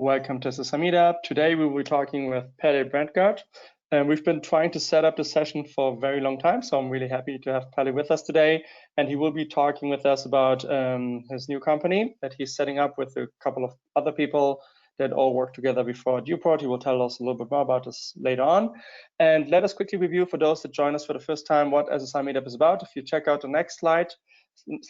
Welcome to SSI Meetup. Today we will be talking with Pelle Braendgaard, and we've been trying to set up this session for a very long time, so I'm really happy to have Pelle with us today, and he will be talking with us about his new company that he's setting up with a couple of other people that all worked together before at Uport. He will tell us a little bit more about this later on. And let us quickly review for those that join us for the first time what SSI Meetup is about. If you check out the next slide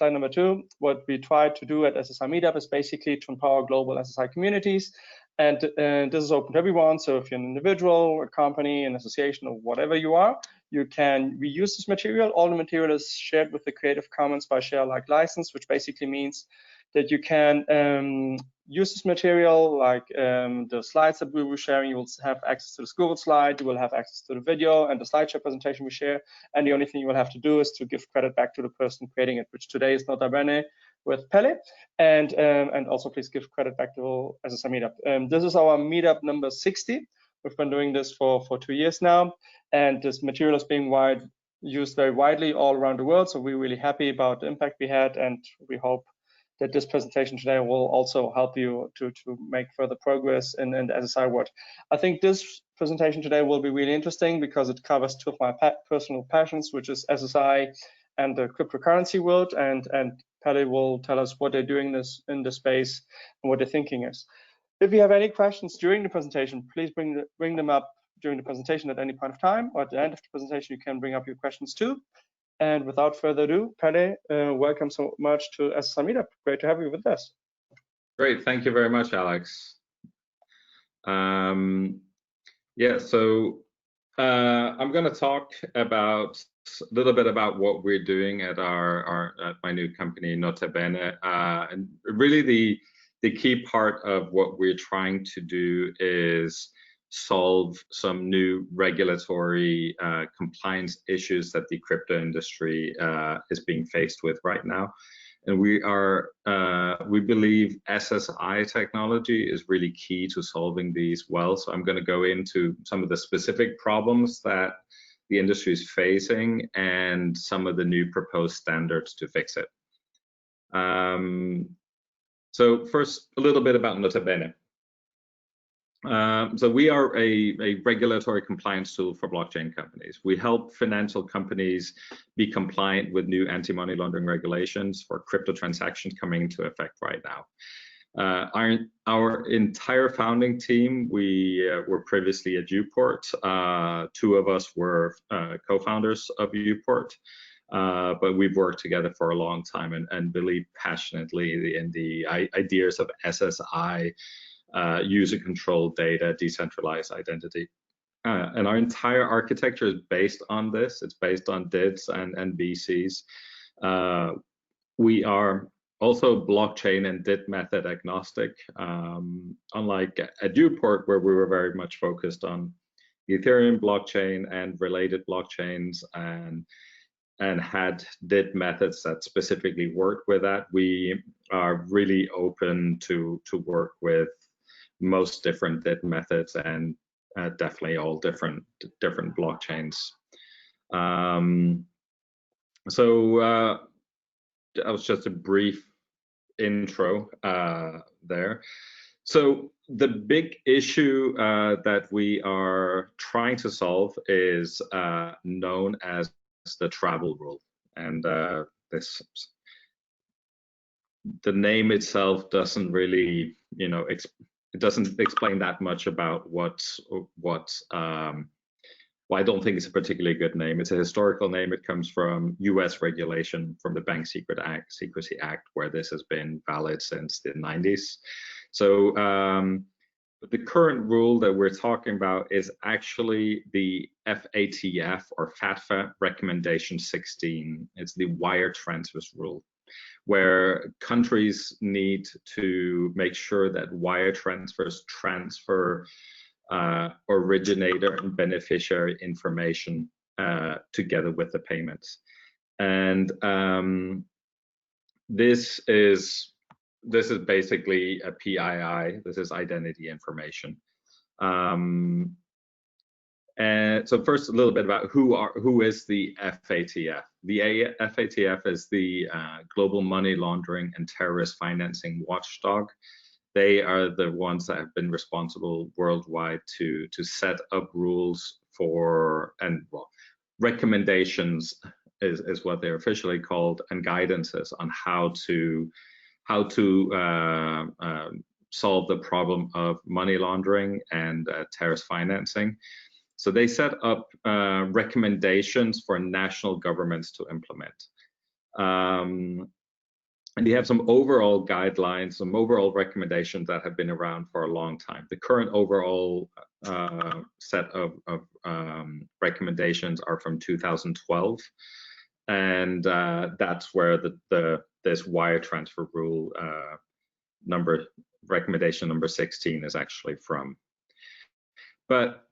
number 2, what we try to do at SSI Meetup is basically to empower global SSI communities. And this is open to everyone. So if you're an individual, a company, an association, or whatever you are, you can reuse this material. All the material is shared with the Creative Commons by share alike license, which basically means that you can use this material, like the slides that we were sharing. You will have access to the Google slide, you will have access to the video and the slideshow presentation we share, and the only thing you will have to do is to give credit back to the person creating it, which today is Notabene with Pelle, and also please give credit back to SSI Meetup. This is our meetup number 60. We've been doing this for 2 years now, and this material is being used very widely all around the world, so we're really happy about the impact we had, and we hope that this presentation today will also help you to make further progress in the SSI world. I think this presentation today will be really interesting because it covers 2 of my personal passions, which is SSI and the cryptocurrency world, and Pelle will tell us what they're doing in this space and what their thinking is. If you have any questions during the presentation, please bring them up during the presentation at any point of time, or at the end of the presentation, you can bring up your questions too. And without further ado, Pelle, welcome so much to SSI Meetup. Great to have you with us. Great, thank you very much, Alex. Yeah, so I'm going to talk about a little bit about what we're doing at at my new company, Notabene, and really the key part of what we're trying to do is solve some new regulatory compliance issues that the crypto industry is being faced with right now. And we believe SSI technology is really key to solving these well. So I'm going to go into some of the specific problems that the industry is facing and some of the new proposed standards to fix it. So first, a little bit about Notabene. So we are a regulatory compliance tool for blockchain companies. We help financial companies be compliant with new anti-money laundering regulations for crypto transactions coming into effect right now. Our entire founding team, we were previously at Uport. 2 of us were co-founders of Uport, but we've worked together for a long time and believe passionately in the ideas of SSI, user-controlled data, decentralized identity. And our entire architecture is based on this. It's based on DIDs and BCs. We are also blockchain and DID method agnostic, unlike at Uport, where we were very much focused on the Ethereum blockchain and related blockchains and had DID methods that specifically worked with that. We are really open to work with most different DID methods and definitely all different blockchains. So that was just a brief intro there. So the big issue that we are trying to solve is known as the travel rule, and the name itself doesn't really, it doesn't explain that much about well, I don't think it's a particularly good name. It's a historical name. It comes from US regulation from the Bank Secrecy Act, where this has been valid since the 90s. So the current rule that we're talking about is actually the FATF or FATFA recommendation 16. It's the wire transfers rule, where countries need to make sure that wire transfers transfer originator and beneficiary information together with the payments. And this is basically a PII. This is identity information. And so first, a little bit about who is the FATF. The FATF is the Global Money Laundering and Terrorist Financing Watchdog. they are the ones that have been responsible worldwide to set up rules for, and well, recommendations is what they're officially called, and guidances on how to solve the problem of money laundering and terrorist financing. So they set up recommendations for national governments to implement. And they have some overall guidelines, some overall recommendations that have been around for a long time. The current overall set of recommendations are from 2012. And that's where this wire transfer rule recommendation number 16 is actually from. But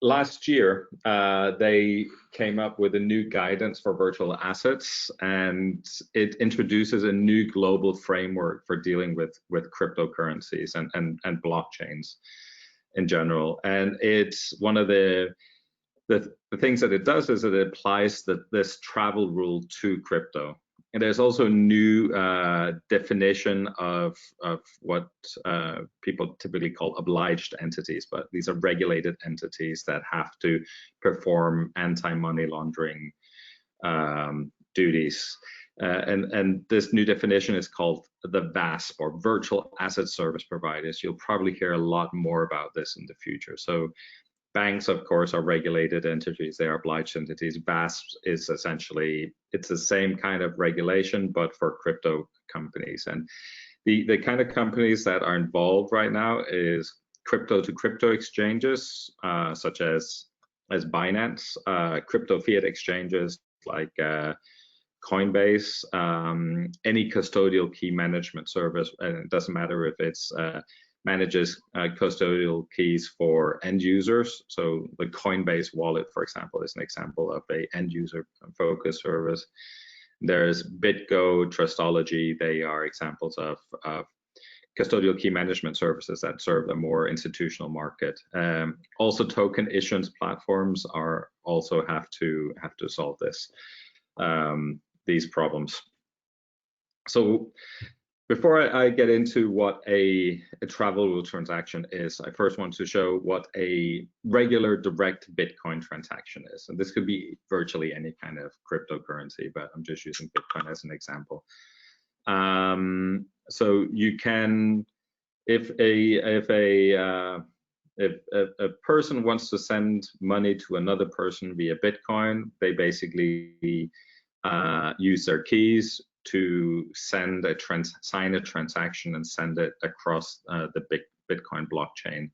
last year, they came up with a new guidance for virtual assets, and it introduces a new global framework for dealing with cryptocurrencies and blockchains in general. And it's one of the things that it does is it applies this travel rule to crypto. And there's also a new definition of what people typically call obliged entities, but these are regulated entities that have to perform anti-money laundering duties. And this new definition is called the VASP, or Virtual Asset Service Providers. You'll probably hear a lot more about this in the future. So banks, of course, are regulated entities. They are obliged entities. VASP is essentially, it's the same kind of regulation, but for crypto companies. And the kind of companies that are involved right now is crypto-to-crypto exchanges, such as Binance, crypto fiat exchanges like Coinbase, any custodial key management service, and it doesn't matter if it's manages custodial keys for end users. So the Coinbase wallet, for example, is an example of a end user focused service. There's BitGo, Trustology. They are examples of custodial key management services that serve a more institutional market. Also, token issuance platforms are also have to solve these problems. So before I get into what a travel rule transaction is, I first want to show what a regular direct Bitcoin transaction is. And this could be virtually any kind of cryptocurrency, but I'm just using Bitcoin as an example. So you can, if a person wants to send money to another person via Bitcoin, they basically use their keys to sign a transaction and send it across the Bitcoin blockchain.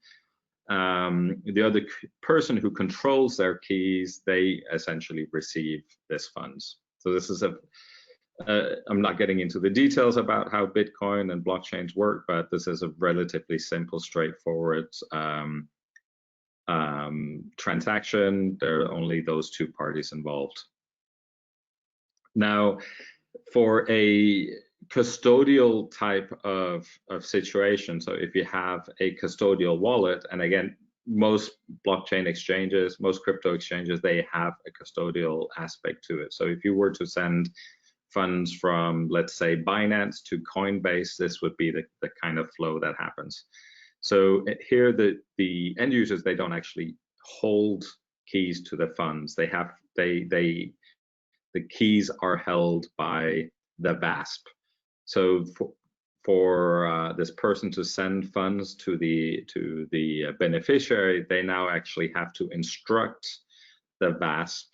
The other person who controls their keys, they essentially receive this funds. So this is I'm not getting into the details about how Bitcoin and blockchains work, but this is a relatively simple, straightforward transaction. There are only those two parties involved. Now, for a custodial type of situation, so if you have a custodial wallet, and again, most blockchain exchanges, most crypto exchanges, they have a custodial aspect to it. So if you were to send funds from, let's say, Binance to Coinbase, this would be the kind of flow that happens. So here, the end users, they don't actually hold keys to the funds. The keys are held by the VASP. So for this person to send funds to the beneficiary, they now actually have to instruct the VASP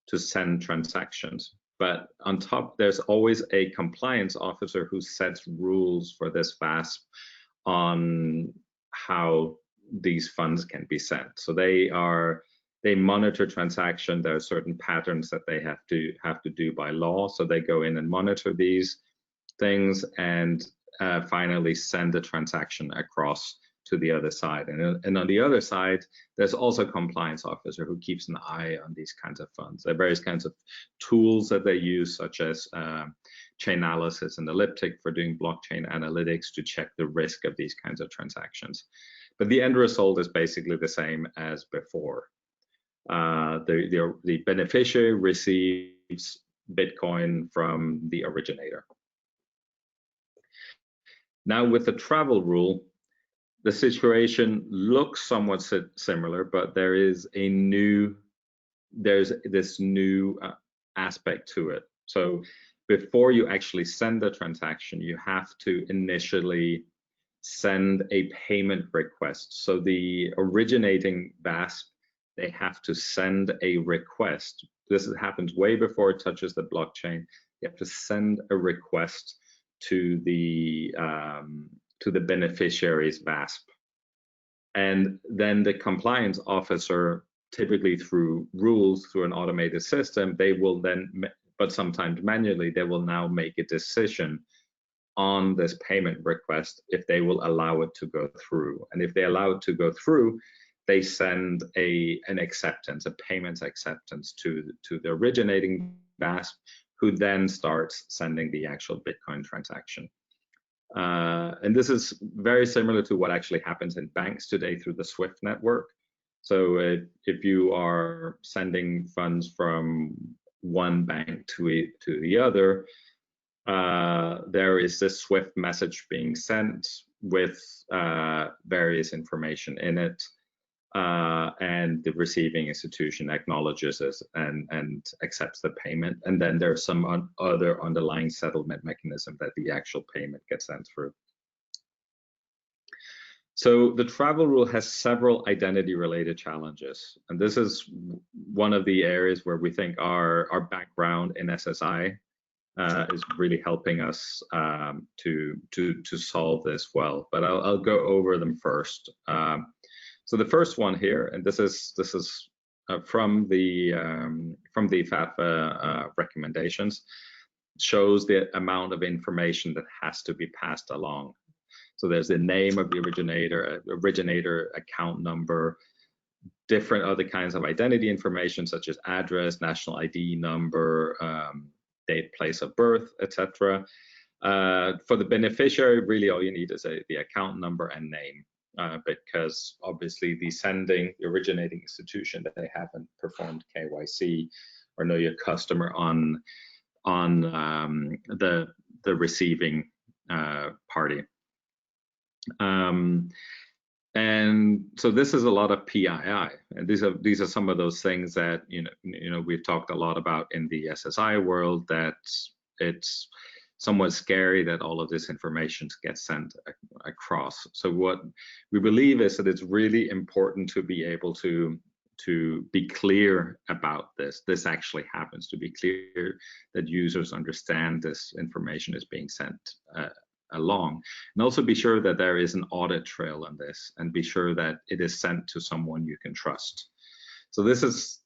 to send transactions. But on top, there's always a compliance officer who sets rules for this VASP on how these funds can be sent. So they monitor transaction. There are certain patterns that they have to do by law. So they go in and monitor these things and finally send the transaction across to the other side. And on the other side, there's also a compliance officer who keeps an eye on these kinds of funds. There are various kinds of tools that they use, such as Chainalysis and Elliptic for doing blockchain analytics to check the risk of these kinds of transactions. But the end result is basically the same as before. The beneficiary receives Bitcoin from the originator. Now with the travel rule, the situation looks somewhat similar, but there's this new aspect to it. So before you actually send a transaction, you have to initially send a payment request. So the originating VASP, they have to send a request. This happens way before it touches the blockchain. You have to send a request to the beneficiary's VASP. And then the compliance officer, typically through rules, through an automated system, they will then, but sometimes manually, they will now make a decision on this payment request if they will allow it to go through. And if they allow it to go through, they send an acceptance, a payments acceptance to the originating VASP, who then starts sending the actual Bitcoin transaction. And this is very similar to what actually happens in banks today through the SWIFT network. So if you are sending funds from one bank to the other, there is this SWIFT message being sent with various information in it, and the receiving institution acknowledges this and accepts the payment, and then there's some other underlying settlement mechanism that the actual payment gets sent through. So the travel rule has several identity-related challenges, and this is one of the areas where we think our background in SSI is really helping us to solve this well. But I'll go over them first. So the first one here, and this is from the FATFA recommendations, shows the amount of information that has to be passed along. So there's the name of the originator account number, different other kinds of identity information such as address, national ID number, date, place of birth, etc. For the beneficiary, really all you need is the account number and name, because obviously the originating institution, that they haven't performed KYC or know your customer on the receiving party. And so this is a lot of PII, and these are some of those things that you know we've talked a lot about in the SSI world, that it's somewhat scary that all of this information gets sent across. So what we believe is that it's really important to be able to be clear about this. This actually happens, to be clear that users understand this information is being sent along, and also be sure that there is an audit trail on this, and be sure that it is sent to someone you can trust. So this is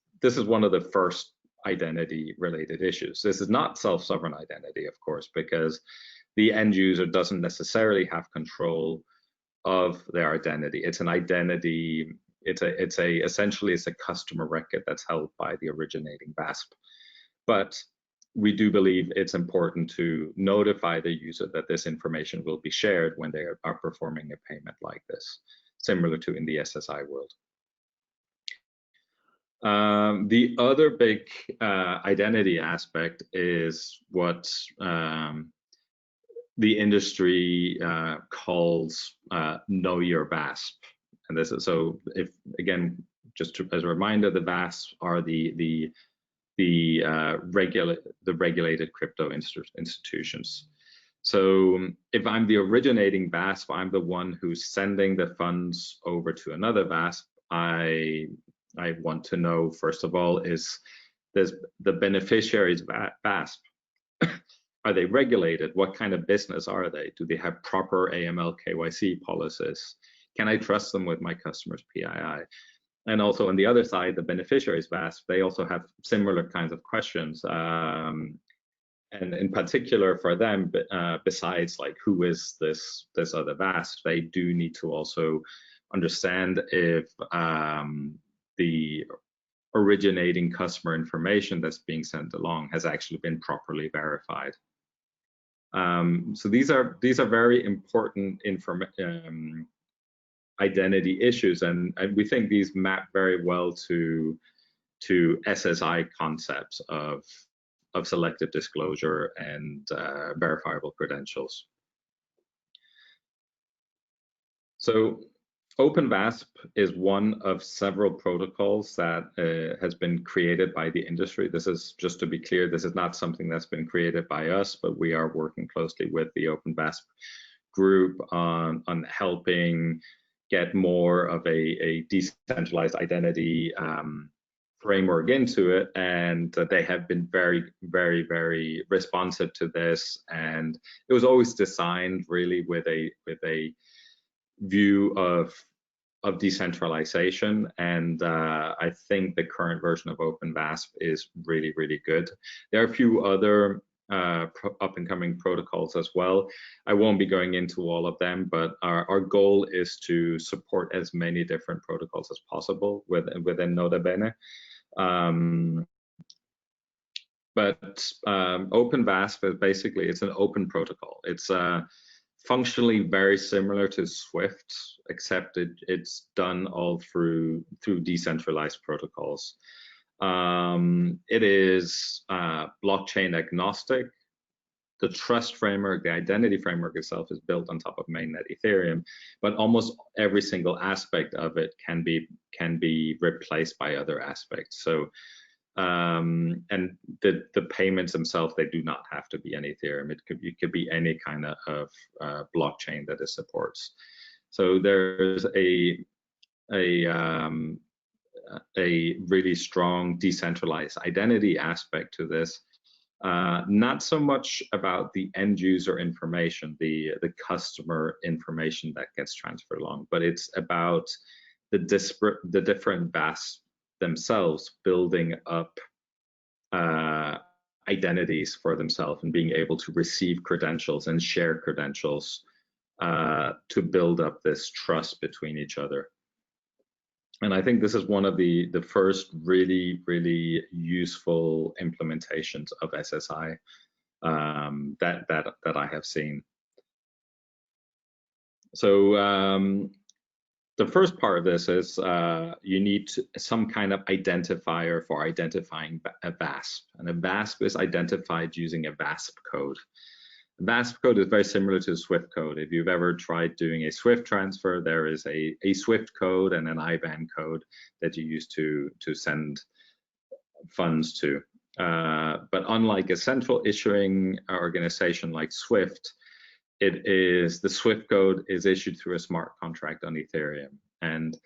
one of the first identity related issues. This is not self-sovereign identity, of course, because the end user doesn't necessarily have control of their identity. It's an identity, essentially it's a customer record that's held by the originating VASP. But we do believe it's important to notify the user that this information will be shared when they are performing a payment like this, similar to in the SSI world. The other big identity aspect is what the industry calls know your VASP. And this is, so if, again, just as a reminder, the VASP are the regulated crypto institutions. So if I'm the originating VASP, I'm the one who's sending the funds over to another VASP. I want to know, first of all, is the beneficiary's VASP, are they regulated? What kind of business are they? Do they have proper AML KYC policies? Can I trust them with my customers' PII? And also on the other side, the beneficiaries VASP, they also have similar kinds of questions. And in particular for them, besides like who is this other VASP, they do need to also understand if the originating customer information that's being sent along has actually been properly verified. So these are very important identity issues, and we think these map very well to SSI concepts of selective disclosure and verifiable credentials. So OpenVASP is one of several protocols that has been created by the industry. This is, just to be clear, this is not something that's been created by us, but we are working closely with the OpenVASP group on helping get more of a decentralized identity framework into it, and they have been very, very, very responsive to this. And it was always designed really with a view of decentralization, and I think the current version of OpenVASP is really, really good. There are a few other up-and-coming protocols as well. I won't be going into all of them, but our goal is to support as many different protocols as possible within Notabene. But OpenVASP is basically, it's an open protocol. It's functionally very similar to Swift, except it's done all through decentralized protocols. It is blockchain agnostic. The trust framework, the identity framework itself is built on top of mainnet Ethereum, but almost every single aspect of it can be replaced by other aspects. So and the payments themselves, they do not have to be an Ethereum. It could be any kind of blockchain that it supports. So there's a really strong decentralized identity aspect to this. Not so much about the end user information, the customer information that gets transferred along, but it's about the different VASP themselves building up identities for themselves and being able to receive credentials and share credentials to build up this trust between each other. And I think this is one of the first really, really useful implementations of SSI that I have seen. So the first part of this is you need some kind of identifier for identifying a VASP. And a VASP is identified using a VASP code. A VASP code is very similar to a Swift code. If you've ever tried doing a Swift transfer, there is a Swift code and an IBAN code that you use to send funds to. But unlike a central issuing organization like Swift, the Swift code is issued through a smart contract on Ethereum. And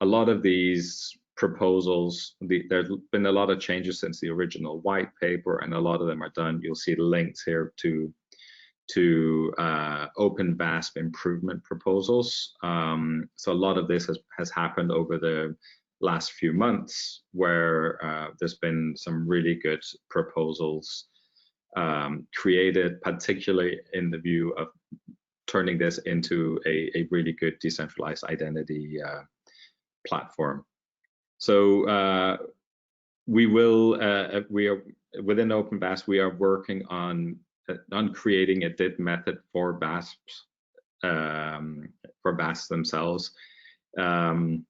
a lot of these proposals, there's been a lot of changes since the original white paper, and a lot of them are done. You'll see links here to OpenVASP improvement proposals. So a lot of this has happened over the last few months, where there's been some really good proposals created, particularly in the view of turning this into a really good decentralized identity platform. So we are within OpenVASP, we are working on creating a DID method for VASP themselves. The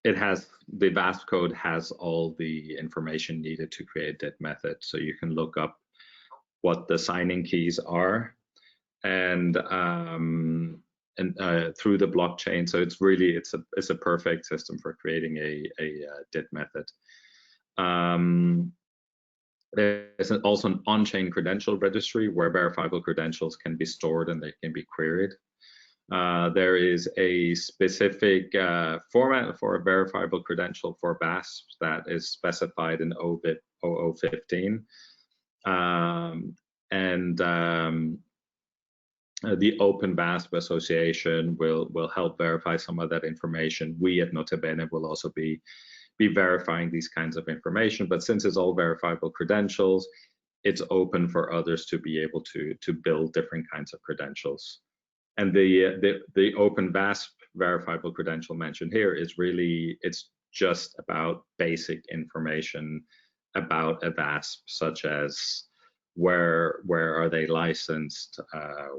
VASP code has all the information needed to create DID method, so you can look up what the signing keys are and through the blockchain. So it's really it's a perfect system for creating a DID method. There's also an on-chain credential registry where verifiable credentials can be stored and they can be queried. There is a specific format for a verifiable credential for VASP that is specified in OBIT 0015. The OpenVASP Association will help verify some of that information. We at Notabene will also be verifying these kinds of information, but since it's all verifiable credentials, it's open for others to be able to build different kinds of credentials. And the OpenVASP verifiable credential mentioned here is really, it's just about basic information about a VASP, such as where are they licensed,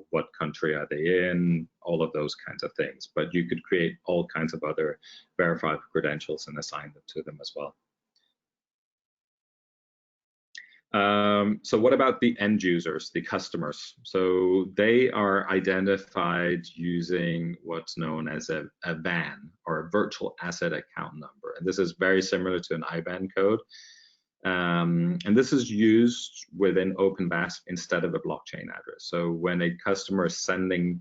what country are they in, all of those kinds of things. But you could create all kinds of other verifiable credentials and assign them to them as well. So what about the end users, the customers? So they are identified using what's known as a VAN, or a virtual asset account number. And this is very similar to an IBAN code. And this is used within OpenVASP instead of a blockchain address. So when a customer is sending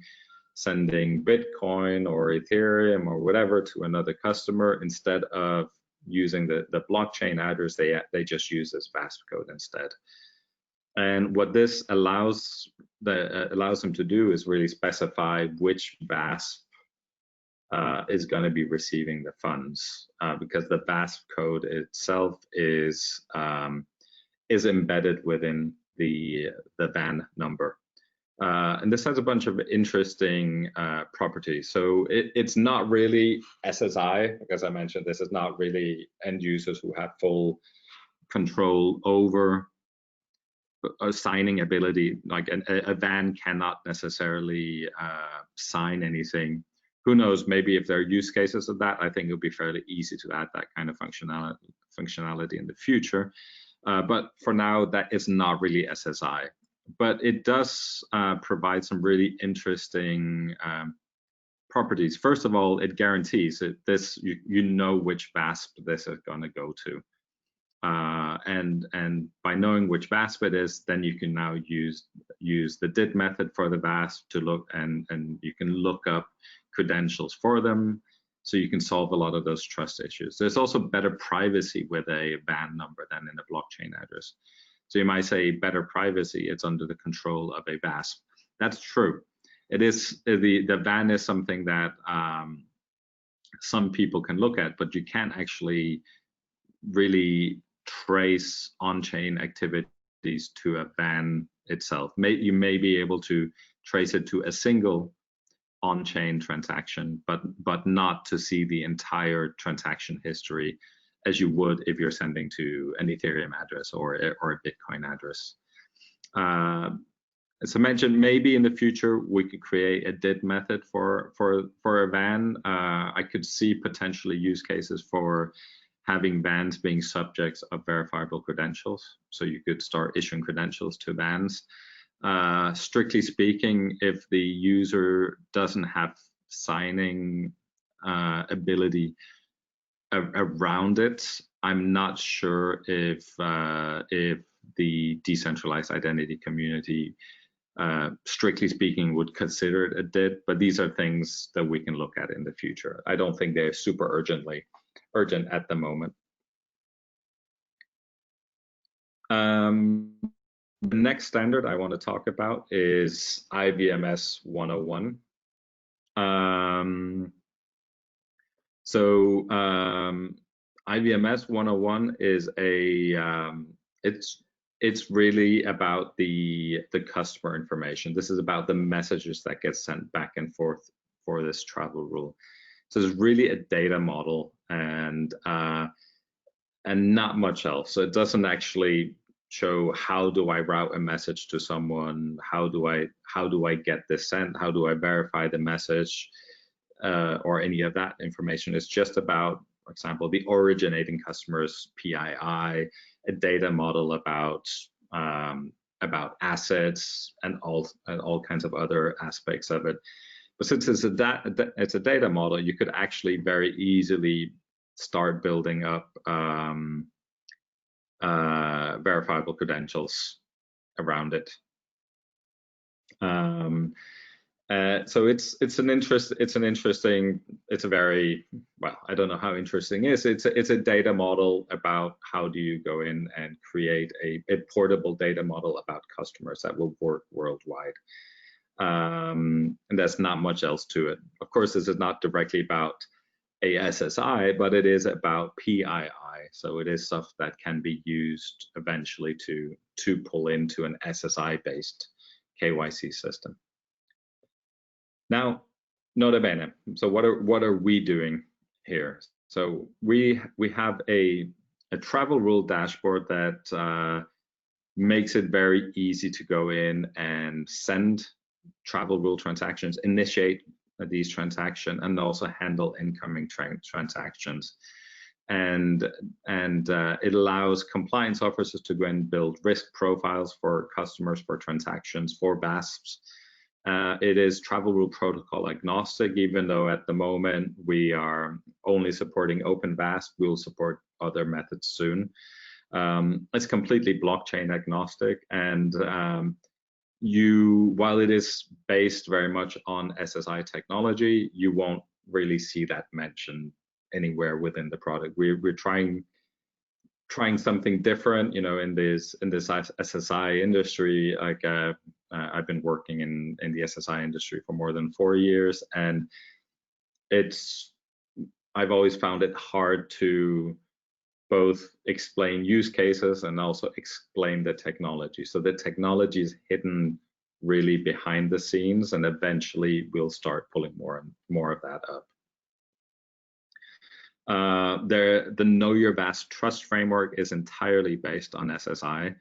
Bitcoin or Ethereum or whatever to another customer, instead of using the blockchain address, they just use this VASP code instead. And what this allows them to do is really specify which VASP is going to be receiving the funds, because the VASP code itself is embedded within the VAN number. And this has a bunch of interesting properties. So it's not really SSI, as I mentioned. This is not really end users who have full control over signing ability. Like a VAN cannot necessarily sign anything. Who knows? Maybe if there are use cases of that, I think it would be fairly easy to add that kind of functionality in the future. But for now, that is not really SSI. But it does provide some really interesting properties. First of all, it guarantees that this you know which VASP this is going to go to, and by knowing which VASP it is, then you can now use the DID method for the VASP to look, and you can look up credentials for them, so you can solve a lot of those trust issues. There's also better privacy with a VAN number than in a blockchain address. So you might say better privacy, it's under the control of a VASP. That's true. It is, the VAN is something that some people can look at, but you can't actually really trace on-chain activities to a VAN itself. You may be able to trace it to a single on-chain transaction, but not to see the entire transaction history as you would if you're sending to an Ethereum address or a Bitcoin address. As I mentioned, maybe in the future we could create a DID method for a VAN. I could see potentially use cases for having VANs being subjects of verifiable credentials. So you could start issuing credentials to VANs. Strictly speaking, if the user doesn't have signing ability around it, I'm not sure if the decentralized identity community, strictly speaking, would consider it a DID, but these are things that we can look at in the future. I don't think they're super urgent at the moment. The next standard I want to talk about is IVMS 101. IVMS 101 is it's really about the customer information. This is about the messages that get sent back and forth for this travel rule. So it's really a data model and not much else. So it doesn't actually show how do I route a message to someone, how do I get this sent, how do I verify the message, or any of that information. It's just about, for example, the originating customer's PII, a data model about assets and all kinds of other aspects of it. But since it's a data model, you could actually very easily start building up verifiable credentials around it. So it's a very, well, I don't know how interesting it is. It's a data model about how do you go in and create a portable data model about customers that will work worldwide. And there's not much else to it. Of course, this is not directly about a SSI, but it is about PII. So it is stuff that can be used eventually to pull into an SSI-based KYC system. Now, Notabene. So what are we doing here? So we have a travel rule dashboard that makes it very easy to go in and send travel rule transactions, initiate these transactions, and also handle incoming transactions. and it allows compliance officers to go and build risk profiles for customers, for transactions, for VASPs. It is travel rule protocol agnostic, even though at the moment we are only supporting open VASP. We'll support other methods soon. It's completely blockchain agnostic, and while it is based very much on SSI technology, you won't really see that mentioned anywhere within the product. We're trying something different, you know, in this SSI industry. Like I've been working in the SSI industry for more than 4 years, and I've always found it hard to both explain use cases and also explain the technology. So the technology is hidden really behind the scenes, and eventually we'll start pulling more and more of that up. The Know Your VASP Trust framework is entirely based on SSI,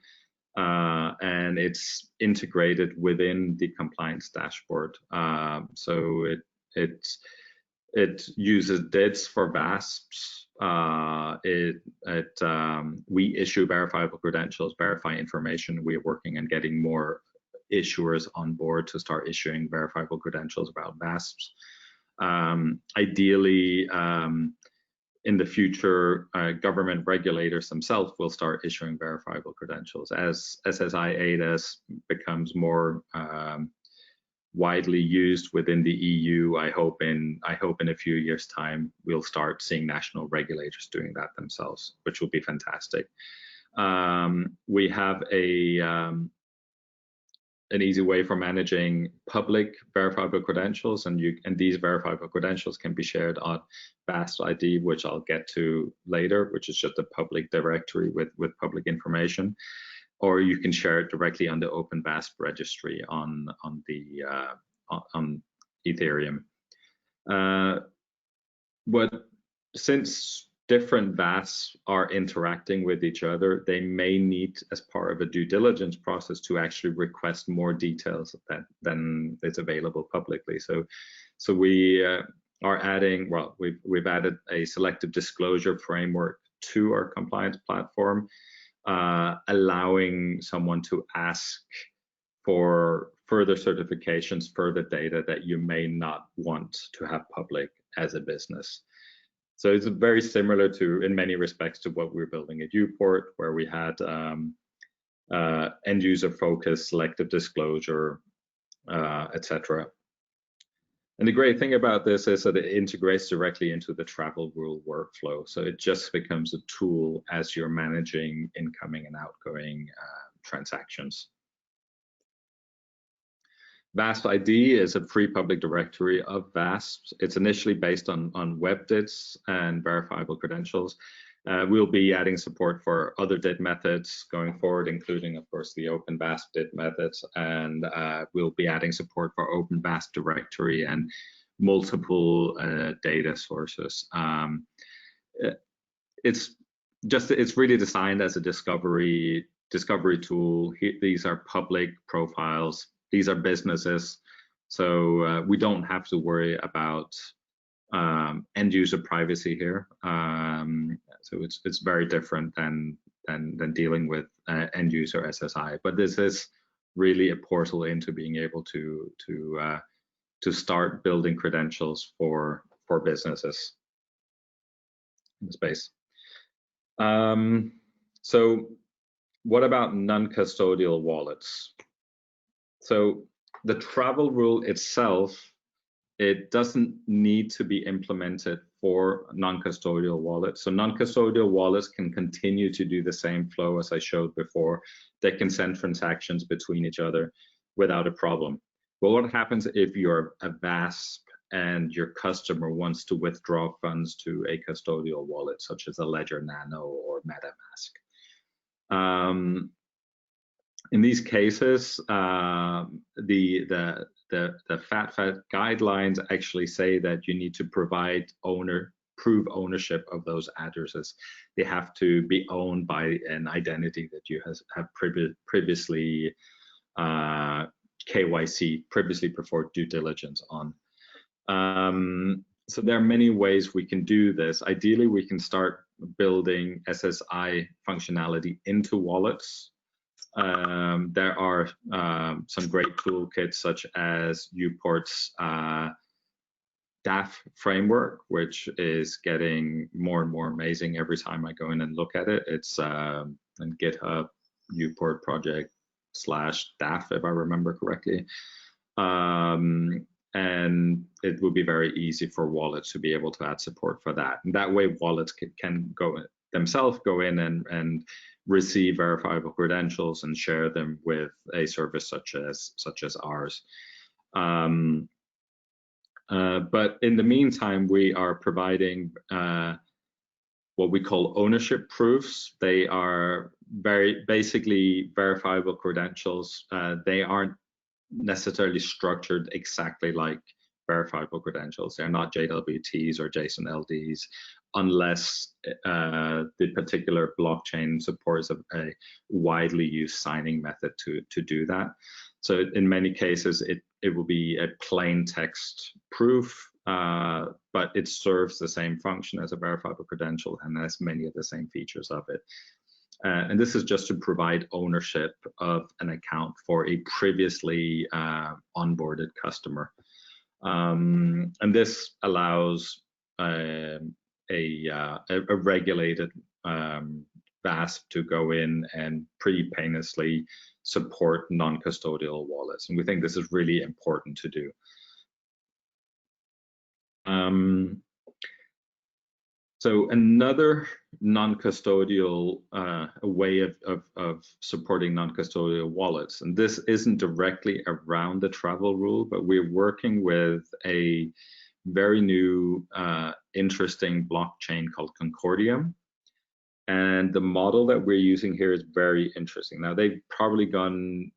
and it's integrated within the compliance dashboard. So it uses DIDs for VASPs. We issue verifiable credentials, verify information. We're working on getting more issuers on board to start issuing verifiable credentials about VASPs. Ideally, in the future, government regulators themselves will start issuing verifiable credentials as SSI ADAS becomes more widely used within the EU. I hope in a few years' time we'll start seeing national regulators doing that themselves, which will be fantastic. We have an easy way for managing public verifiable credentials, and these verifiable credentials can be shared on VASP ID, which I'll get to later, which is just a public directory with public information, or you can share it directly on the Open VASP registry on Ethereum. Since different VASPs are interacting with each other, they may need, as part of a due diligence process, to actually request more details than is available publicly. So we are adding, well, we've added a selective disclosure framework to our compliance platform, allowing someone to ask for further certifications, further data that you may not want to have public as a business. So it's very similar to, in many respects, to what we're building at Uport, where we had end user focus, selective disclosure, etc. And the great thing about this is that it integrates directly into the travel rule workflow. So it just becomes a tool as you're managing incoming and outgoing transactions. VASP ID is a free public directory of VASPs. It's initially based on WebDIDs and verifiable credentials. We'll be adding support for other DID methods going forward, including, of course, the Open VASP DID methods, and we'll be adding support for Open VASP directory and multiple data sources. It's really designed as a discovery tool. These are public profiles. These are businesses, so we don't have to worry about end user privacy here. So it's very different than dealing with end user SSI. But this is really a portal into being able to start building credentials for businesses in the space. So what about non-custodial wallets? So the travel rule itself, it doesn't need to be implemented for non-custodial wallets. So non-custodial wallets can continue to do the same flow as I showed before. They can send transactions between each other without a problem. But what happens if you're a VASP and your customer wants to withdraw funds to a custodial wallet, such as a Ledger Nano or MetaMask? In these cases, the FATF guidelines actually say that you need to prove ownership of those addresses. They have to be owned by an identity that you have previously KYC, previously performed due diligence on. So there are many ways we can do this. Ideally, we can start building SSI functionality into wallets. There are some great toolkits such as Uport's DAF framework, which is getting more and more amazing every time I go in and look at it. It's in GitHub, Uport project /DAF, if I remember correctly. And it would be very easy for wallets to be able to add support for that. And that way wallets can themselves go in and receive verifiable credentials and share them with a service such as ours. But in the meantime, we are providing what we call ownership proofs. They are basically verifiable credentials. They aren't necessarily structured exactly like verifiable credentials. They're not JWTs or JSON LDs unless the particular blockchain supports a widely used signing method to do that. So in many cases, it will be a plain text proof, but it serves the same function as a verifiable credential and has many of the same features of it. And this is just to provide ownership of an account for a previously onboarded customer. And this allows a regulated VASP to go in and pretty painlessly support non-custodial wallets. And we think this is really important to do. So another non-custodial way of supporting non-custodial wallets, and this isn't directly around the travel rule, but we're working with a very new, interesting blockchain called Concordium. And the model that we're using here is very interesting. Now, they've probably gone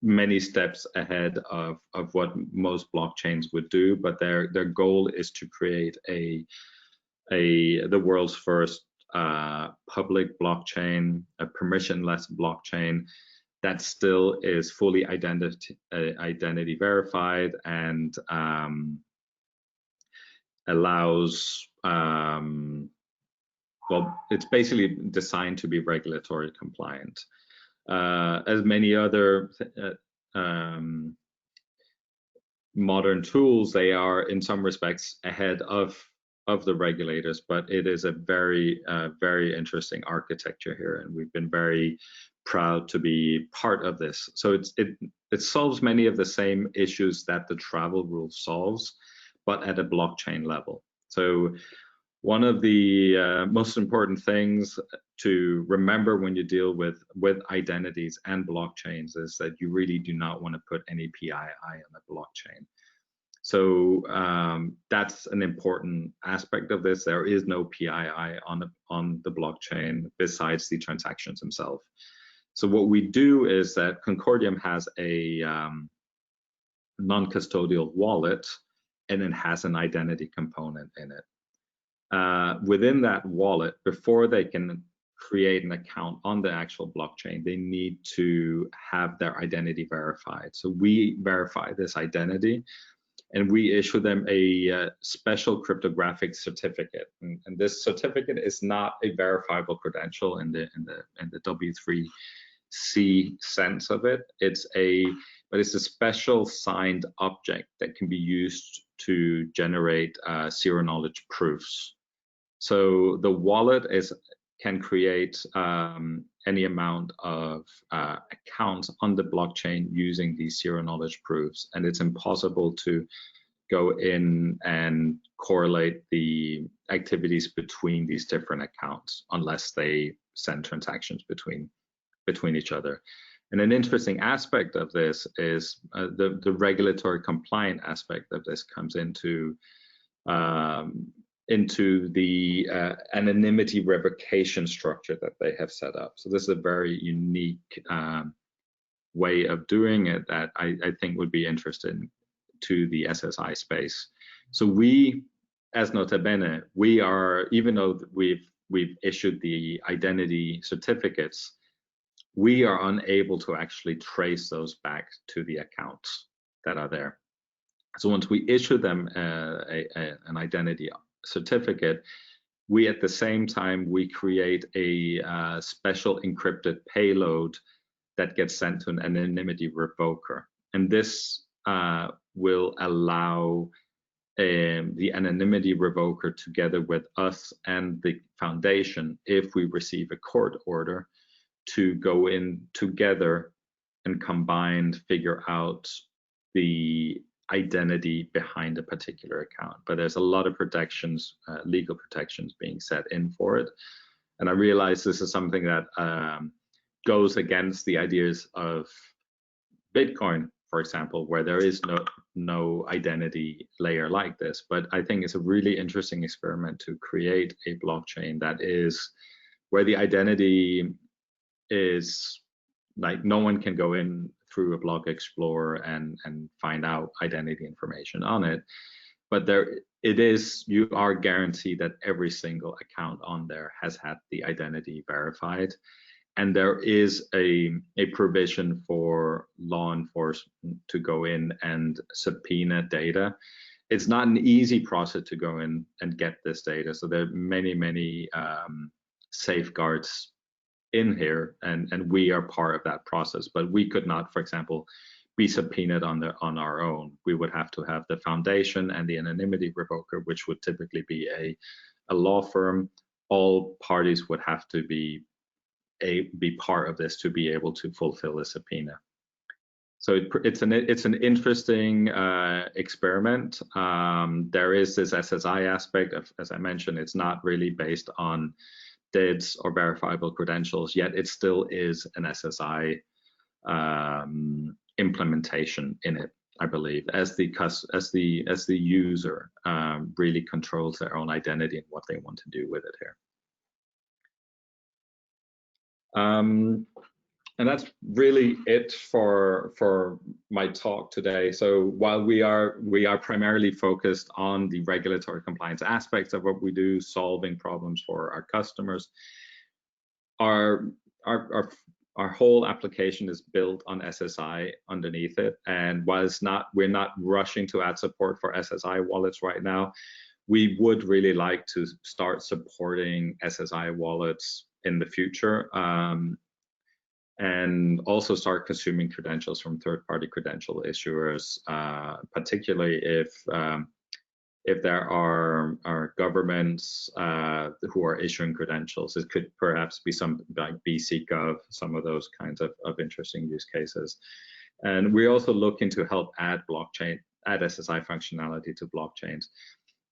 many steps ahead of what most blockchains would do, but their goal is to create the world's first public blockchain, a permissionless blockchain that still is fully identity verified and allows, well, it's basically designed to be regulatory compliant. As many other modern tools, they are in some respects ahead of the regulators, but it is a very, very interesting architecture here, and we've been very proud to be part of this. So it solves many of the same issues that the travel rule solves, but at a blockchain level. So one of the most important things to remember when you deal with identities and blockchains is that you really do not want to put any PII on the blockchain. So that's an important aspect of this. There is no PII on the blockchain besides the transactions themselves. So what we do is that Concordium has a non-custodial wallet, and it has an identity component in it. Within that wallet, before they can create an account on the actual blockchain, they need to have their identity verified. So we verify this identity, and we issue them a special cryptographic certificate. And this certificate is not a verifiable credential in the W3C sense of it. But it's a special signed object that can be used to generate zero knowledge proofs. So the wallet can create any amount of accounts on the blockchain using these zero knowledge proofs, and it's impossible to go in and correlate the activities between these different accounts unless they send transactions between each other. And an interesting aspect of this is the regulatory compliant aspect of this comes into the anonymity revocation structure that they have set up. So this is a very unique way of doing it that I think would be interesting to the SSI space. So we, as Notabene, we are, even though we've issued the identity certificates, we are unable to actually trace those back to the accounts that are there. So once we issue them an identity certificate, we at the same time, we create a special encrypted payload that gets sent to an anonymity revoker. And this will allow the anonymity revoker, together with us and the foundation, if we receive a court order, to go in together and combined figure out the identity behind a particular account. But there's a lot of protections, legal protections being set in for it. And I realize this is something that goes against the ideas of Bitcoin, for example, where there is no identity layer like this. But I think it's a really interesting experiment to create a blockchain that is where the identity is like no one can go in through a block explorer and find out identity information on it. But you are guaranteed that every single account on there has had the identity verified. And there is a provision for law enforcement to go in and subpoena data. It's not an easy process to go in and get this data. So there are many safeguards in here, and we are part of that process. But we could not, for example, be subpoenaed on our own. We would have to have the foundation and the anonymity revoker, which would typically be a law firm. All parties would have to be part of this to be able to fulfill a subpoena. So it's an interesting experiment. There is this SSI aspect of, as I mentioned, it's not really based on DIDs or verifiable credentials, yet it still is an SSI implementation in it, I believe, as the user really controls their own identity and what they want to do with it here. And that's really it for my talk today. So while we are primarily focused on the regulatory compliance aspects of what we do, solving problems for our customers, our whole application is built on SSI underneath it. And whilst we're not rushing to add support for SSI wallets right now, we would really like to start supporting SSI wallets in the future, and also start consuming credentials from third-party credential issuers, particularly if there are governments who are issuing credentials. It could perhaps be some like BC.gov, some of those kinds of interesting use cases. And we're also looking to help add SSI functionality to blockchains.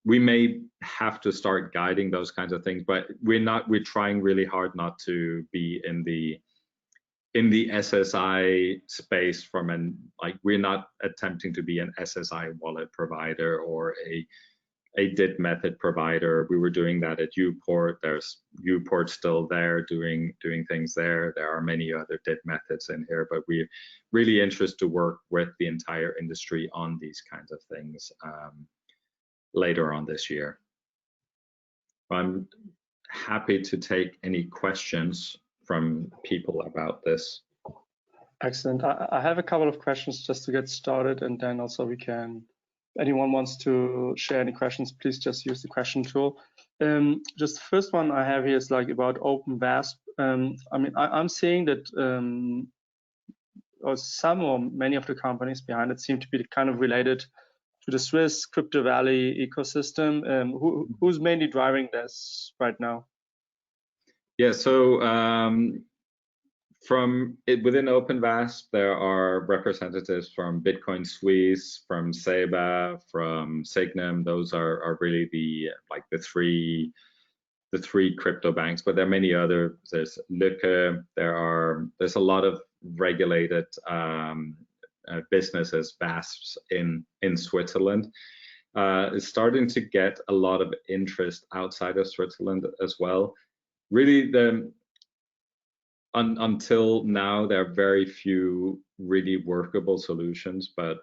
We may have to start guiding those kinds of things, but we're trying really hard not to be in the SSI space we're not attempting to be an SSI wallet provider or a DID method provider. We were doing that at Uport. There's Uport still there doing things there. There are many other DID methods in here, but we're really interested to work with the entire industry on these kinds of things later on this year. I'm happy to take any questions from people about this. Excellent. I have a couple of questions just to get started, and then also anyone wants to share any questions, please just use the question tool. Just the first one I have here is like about OpenVASP. I mean, I'm seeing that some or many of the companies behind it seem to be kind of related to the Swiss Crypto Valley ecosystem. Who's mainly driving this right now? Yeah, so within OpenVASP, there are representatives from Bitcoin Suisse, from SEBA, from Signum. Those are really the three crypto banks, but there are many other. There's Lücke. There's a lot of regulated businesses, VASPs in Switzerland. It's starting to get a lot of interest outside of Switzerland as well. Really, until now, there are very few really workable solutions, but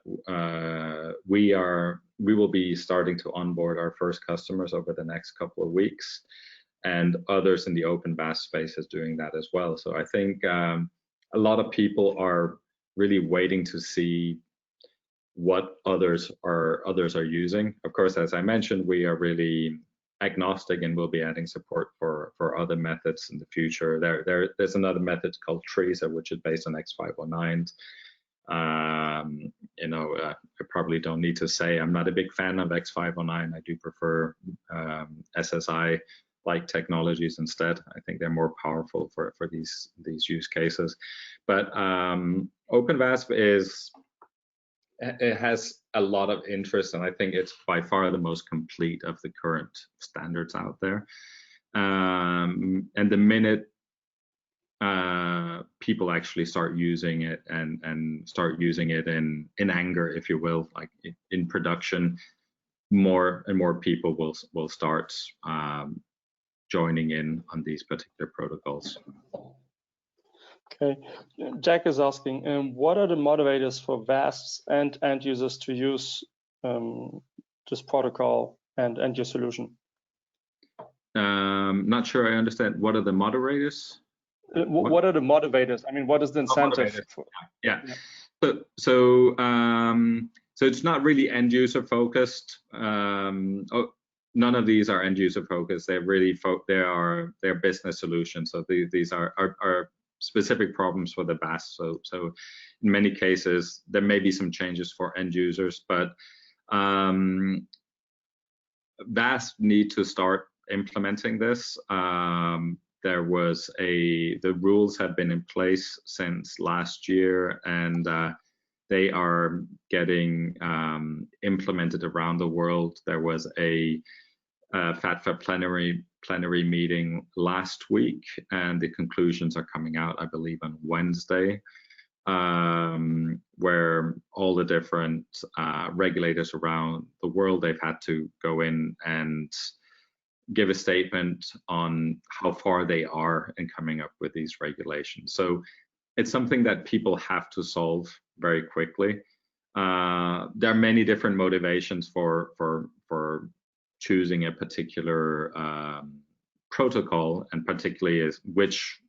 we will be starting to onboard our first customers over the next couple of weeks, and others in the OpenVASP space is doing that as well. So I think a lot of people are really waiting to see what others are using. Of course, as I mentioned, we are really agnostic, and we'll be adding support for other methods in the future. There's another method called Teresa, which is based on X509. I probably don't need to say I'm not a big fan of X509. I do prefer SSI like technologies instead. I think they're more powerful for these use cases. But OpenVASP it has a lot of interest, and I think it's by far the most complete of the current standards out there. And the minute people actually start using it and start using it in anger, if you will, like in production, more and more people will start joining in on these particular protocols. Okay, Jack is asking, what are the motivators for VASPs and end users to use this protocol and your solution? Not sure I understand. What are the moderators? What are the motivators? I mean, what is the incentive? Yeah. So it's not really end user focused. None of these are end user focused. They're really they're business solutions. So these are specific problems for the VASP. So in many cases there may be some changes for end users, but VASP need to start implementing this. The rules have been in place since last year, and they are getting implemented around the world. There was a FATFA plenary meeting last week, and the conclusions are coming out, I believe, on Wednesday, where all the different regulators around the world, they've had to go in and give a statement on how far they are in coming up with these regulations. So it's something that people have to solve very quickly. There are many different motivations for choosing a particular protocol, and particularly is which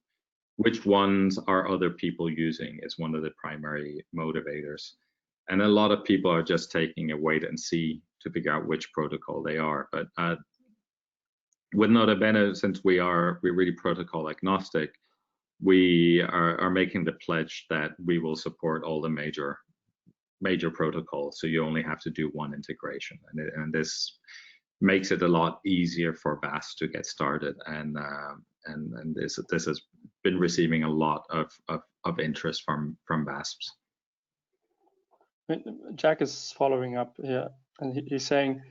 ones are other people using is one of the primary motivators. And a lot of people are just taking a wait and see to figure out which protocol they are. But with Notabene, since we're really protocol agnostic, we are making the pledge that we will support all the major protocols. So you only have to do one integration, and this makes it a lot easier for VASP to get started. And this has been receiving a lot of interest from VASPs. Jack is following up here, and he's saying,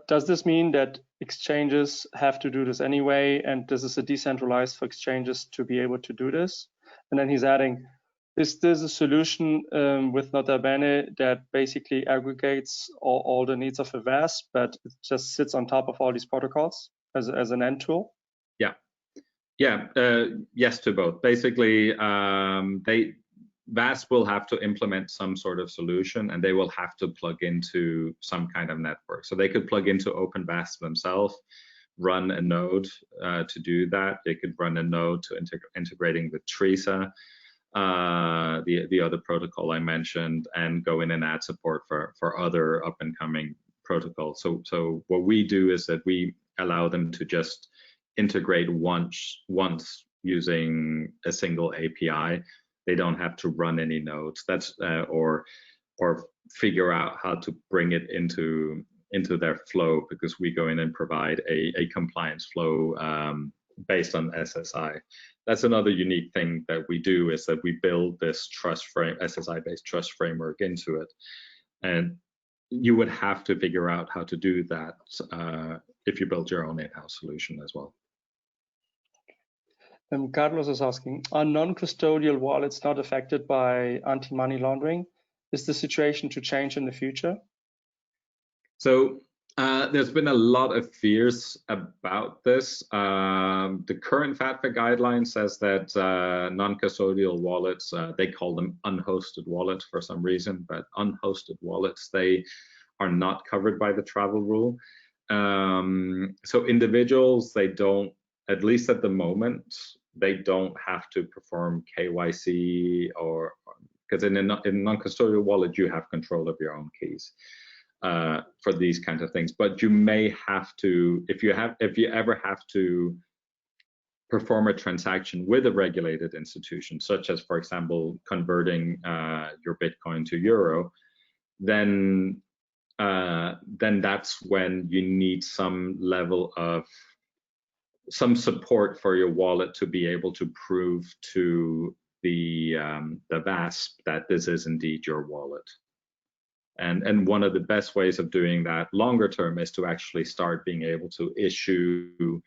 does this mean that exchanges have to do this anyway, and this is a decentralized for exchanges to be able to do this? And then he's adding, is this a solution with Notabene that basically aggregates all the needs of a VASP, but it just sits on top of all these protocols as an end tool? Yes to both. Basically, VASP will have to implement some sort of solution, and they will have to plug into some kind of network. So they could plug into OpenVASP themselves, run a node to do that. They could run a node to integrating with Teresa, the other protocol I mentioned, and go in and add support for other up and coming protocols. So what we do is that we allow them to just integrate once using a single API. They don't have to run any nodes. That's or figure out how to bring it into their flow, because we go in and provide a compliance flow based on SSI. That's another unique thing that we do, is that we build this SSI-based trust framework into it. And you would have to figure out how to do that if you build your own in-house solution as well. Carlos is asking, are non-custodial wallets not affected by anti-money laundering? Is the situation to change in the future? So there's been a lot of fears about this. The current FATFA guideline says that non-custodial wallets, they call them unhosted wallets for some reason, but unhosted wallets, they are not covered by the travel rule. So individuals, they don't, at least at the moment, they don't have to perform KYC, or because in a non-custodial wallet, you have control of your own keys. for these kinds of things. But you may have to, if you ever have to perform a transaction with a regulated institution, such as, for example, converting your Bitcoin to euro, then that's when you need some level of support for your wallet to be able to prove to the VASP that this is indeed your wallet. And one of the best ways of doing that longer term is to actually start being able to issue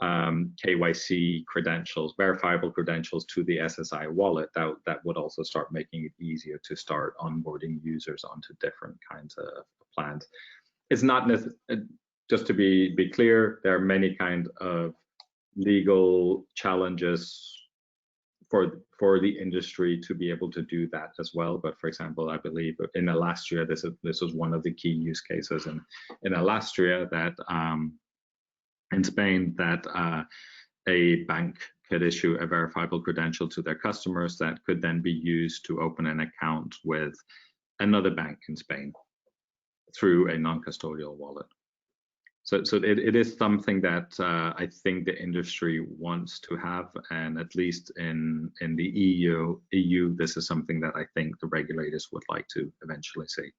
KYC credentials, verifiable credentials to the SSI wallet. That would also start making it easier to start onboarding users onto different kinds of plans. It's not just to be clear, there are many kind of legal challenges for the industry to be able to do that as well. But for example, I believe in Alastria, this was one of the key use cases in Alastria, that in Spain, that a bank could issue a verifiable credential to their customers that could then be used to open an account with another bank in Spain through a non-custodial wallet. So it is something that I think the industry wants to have, and at least in the EU, this is something that I think the regulators would like to eventually see.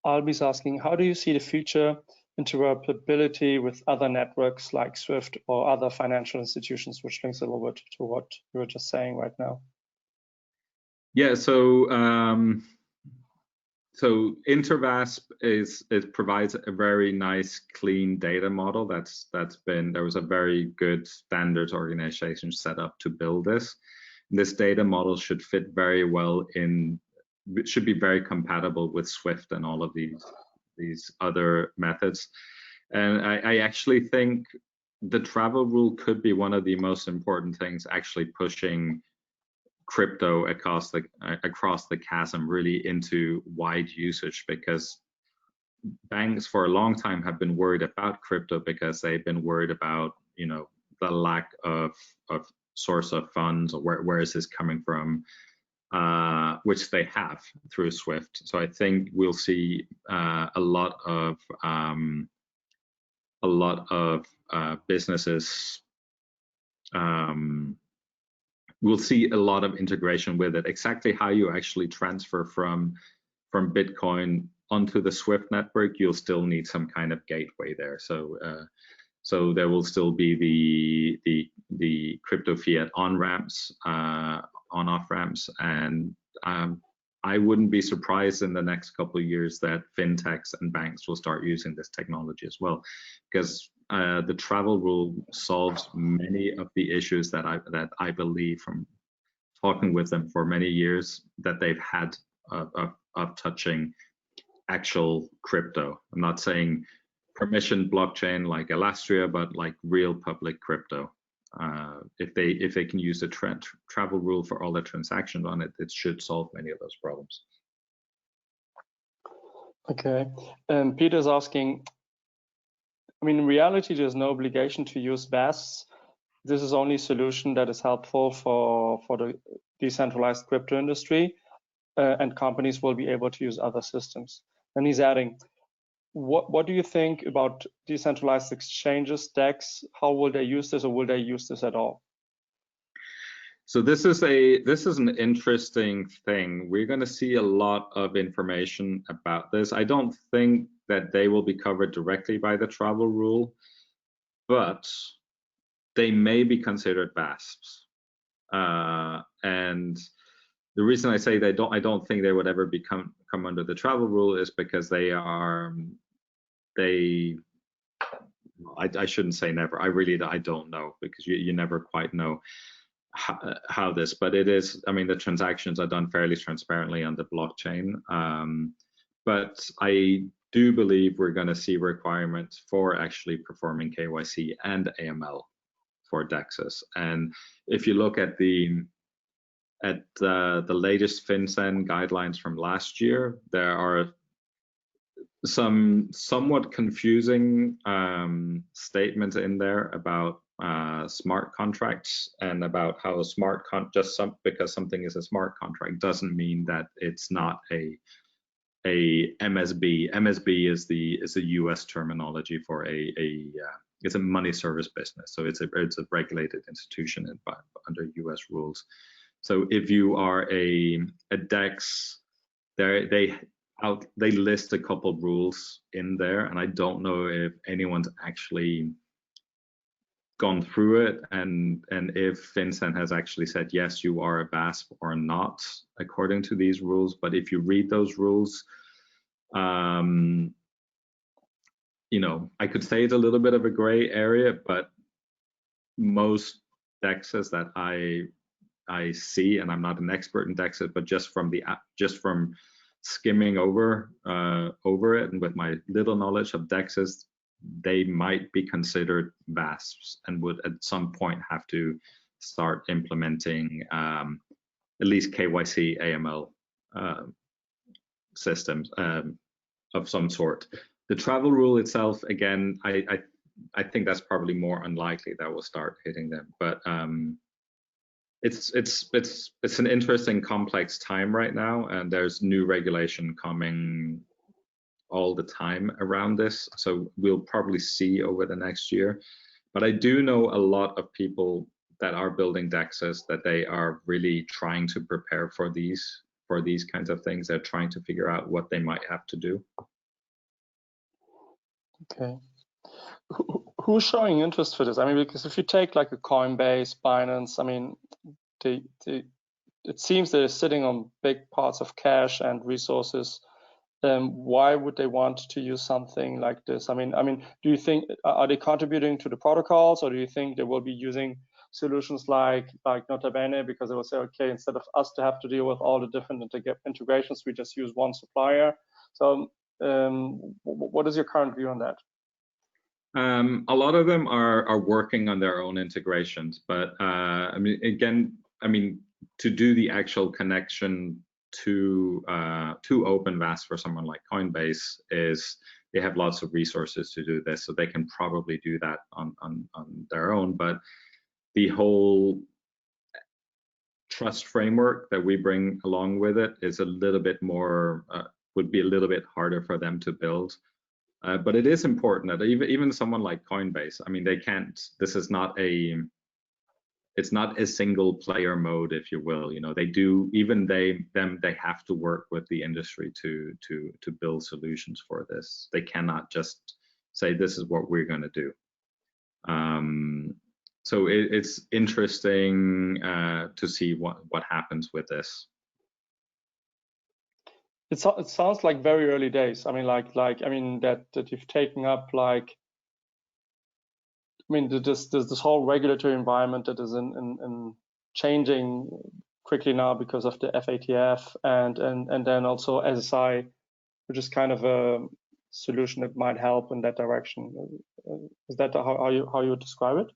Albi's asking, how do you see the future interoperability with other networks like SWIFT or other financial institutions, which links a little bit to what you were just saying right now? Yeah, so InterVASP provides a very nice, clean data model. There was a very good standards organization set up to build this. This data model should fit very well should be very compatible with SWIFT and all of these other methods. And I actually think the travel rule could be one of the most important things, actually pushing crypto across the chasm really into wide usage, because banks for a long time have been worried about crypto because they've been worried about, the lack of source of funds, or where is this coming from, which they have through SWIFT. So I think we'll see a lot of businesses. We'll see a lot of integration with it. Exactly how you actually transfer from Bitcoin onto the SWIFT network, you'll still need some kind of gateway there. So there will still be the crypto fiat on ramps, on off ramps, and I wouldn't be surprised in the next couple of years that fintechs and banks will start using this technology as well, because the travel rule solves many of the issues that I believe, from talking with them for many years, that they've had of touching actual crypto. I'm not saying permissioned blockchain like Alastria, but like real public crypto. If they can use the travel rule for all the transactions on it, it should solve many of those problems. Okay, Peter's asking, in reality, there's no obligation to use VASPs. This is only a solution that is helpful for the decentralized crypto industry, and companies will be able to use other systems. And he's adding, what do you think about decentralized exchanges, DEX? How will they use this, or will they use this at all? So this is an interesting thing. We're going to see a lot of information about this. I don't think that they will be covered directly by the travel rule, but they may be considered VASPs. And the reason I say I don't think they would ever come under the travel rule is because I shouldn't say never. I don't know, because you never quite know how this, but it is, the transactions are done fairly transparently on the blockchain. But I do believe we're going to see requirements for actually performing KYC and AML for DEXs. And if you look at the latest FinCEN guidelines from last year, there are some somewhat confusing statements in there about smart contracts, and about how because something is a smart contract doesn't mean that it's not a a MSB. MSB is the US terminology for it's a money service business. So it's a regulated institution under US rules. So if you are a DEX, they list a couple of rules in there, and I don't know if anyone's actually gone through it and if FinCEN has actually said yes, you are a BASP or not according to these rules. But if you read those rules, you know, I could say it's a little bit of a gray area, but most DEXs that I see, and I'm not an expert in DEXs, but just from skimming over it and with my little knowledge of DEXs, they might be considered VASPs and would at some point have to start implementing at least KYC AML systems of some sort. The travel rule itself, again, I think that's probably more unlikely that will start hitting them. But it's an interesting, complex time right now, and there's new regulation coming all the time around this. So we'll probably see over the next year. But I do know a lot of people that are building DEXs that they are really trying to prepare for these kinds of things. They're trying to figure out what they might have to do. Okay. Who's showing interest for this? I mean, because if you take like a Coinbase, Binance, I mean, it seems they're sitting on big parts of cash and resources. Why would they want to use something like this? I mean, do you think, are they contributing to the protocols, or do you think they will be using solutions like Notabene, because they will say, okay, instead of us to have to deal with all the different integrations, we just use one supplier? So what is your current view on that? A lot of them are working on their own integrations, but I mean, again, I mean, to do the actual connection to OpenVAS for someone like Coinbase is they have lots of resources to do this, so they can probably do that on their own. But the whole trust framework that we bring along with it is a little bit more would be a little bit harder for them to build. But it is important that even someone like Coinbase, I mean, they can't. This is not it's not a single player mode, if you will. You know, they do, even they have to work with the industry to build solutions for this. They cannot just say this is what we're going to do. So it's interesting to see what happens with this. It sounds like very early days. I mean, I mean that you've taken up like. I mean, there's this whole regulatory environment that is in changing quickly now because of the FATF and then also SSI, which is kind of a solution that might help in that direction. Is that how you would describe it?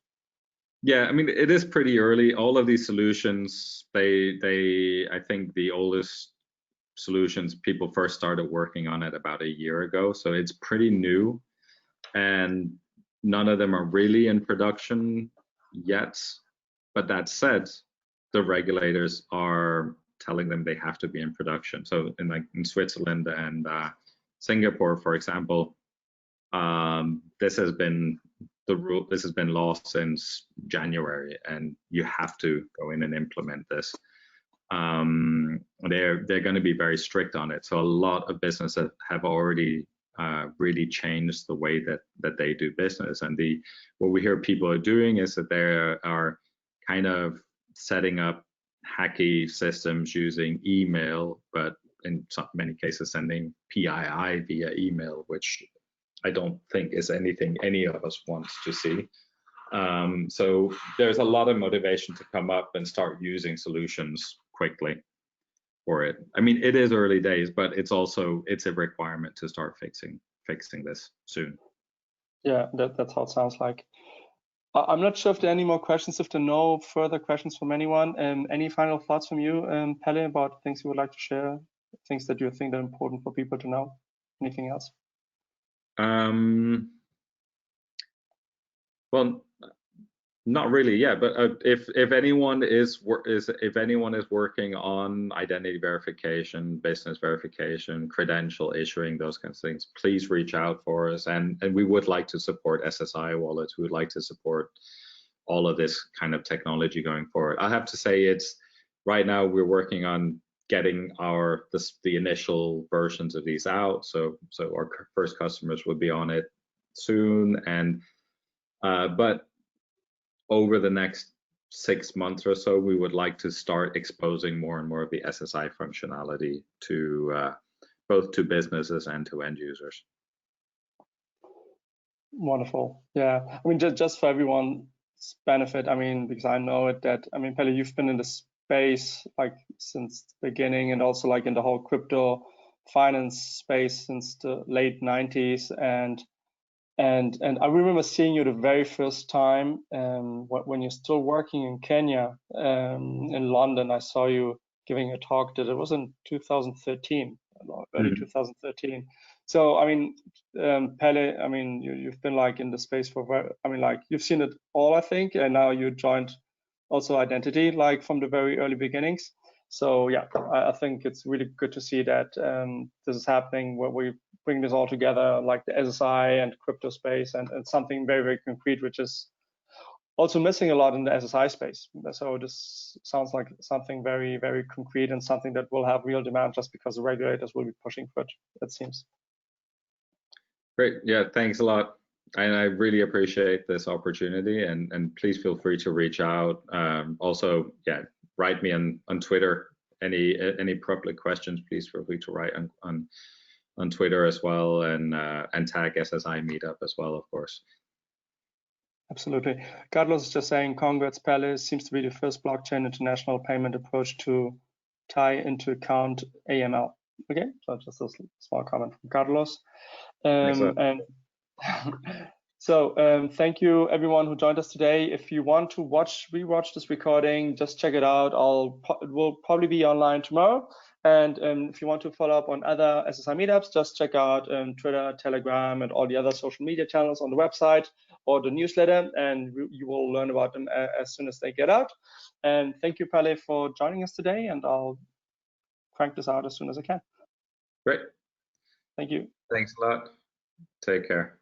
Yeah, I mean, it is pretty early. All of these solutions, I think the oldest solutions, people first started working on it about a year ago, so it's pretty new, and none of them are really in production yet. But that said, the regulators are telling them they have to be in production. So in Switzerland and Singapore, for example, this has been the rule. This has been law since January, and you have to go in and implement this. They're going to be very strict on it. So a lot of businesses have already really changed the way that they do business. And what we hear people are doing is that they are kind of setting up hacky systems using email, but in many cases sending PII via email, which I don't think is anything any of us wants to see. So there's a lot of motivation to come up and start using solutions quickly for it. I mean, it is early days, but it's a requirement to start fixing this soon. Yeah, that's how it sounds like. I'm not sure if there are any more questions. If there are no further questions from anyone, any final thoughts from you, Pelle, about things you would like to share, things that you think are important for people to know? Anything else? Well, Not really, yeah. But if anyone is working on identity verification, business verification, credential issuing, those kinds of things, please reach out for us. And we would like to support SSI wallets. We would like to support all of this kind of technology going forward. I have to say, it's right now we're working on getting the initial versions of these out. So our first customers will be on it soon, and but over the next 6 months or so, we would like to start exposing more and more of the SSI functionality to both to businesses and to end users. Wonderful. Yeah, I mean, just for everyone's benefit, I mean, because I know it, that, I mean, Pelle, you've been in the space like since the beginning, and also like in the whole crypto finance space since the late 90s. And I remember seeing you the very first time when you're still working in Kenya, in London. I saw you giving a talk that it was in 2013, early 2013. So I mean, Pelle, I mean, you've been like in the space for, I mean, like you've seen it all, I think, and now you joined also Identity like from the very early beginnings. So yeah, I think it's really good to see that this is happening, where we bring this all together, like the SSI and crypto space, and something very, very concrete, which is also missing a lot in the SSI space. So this sounds like something very, very concrete, and something that will have real demand just because the regulators will be pushing for it, it seems. Great. Yeah, thanks a lot. And I really appreciate this opportunity, and please feel free to reach out. Also, yeah, write me on Twitter. Any public questions, please feel free to write on Twitter as well, and tag SSI Meetup as well, of course. Absolutely. Carlos is just saying, congrats, Pelle. Seems to be the first blockchain international payment approach to tie into account AML. Okay, so just a small comment from Carlos. And so thank you everyone who joined us today. If you want to rewatch this recording, just check it out. It will probably be online tomorrow. And if you want to follow up on other SSI meetups, just check out Twitter, Telegram, and all the other social media channels on the website or the newsletter, and you will learn about them as soon as they get out. And thank you, Pelle, for joining us today, and I'll crank this out as soon as I can. Great. Thank you. Thanks a lot. Take care.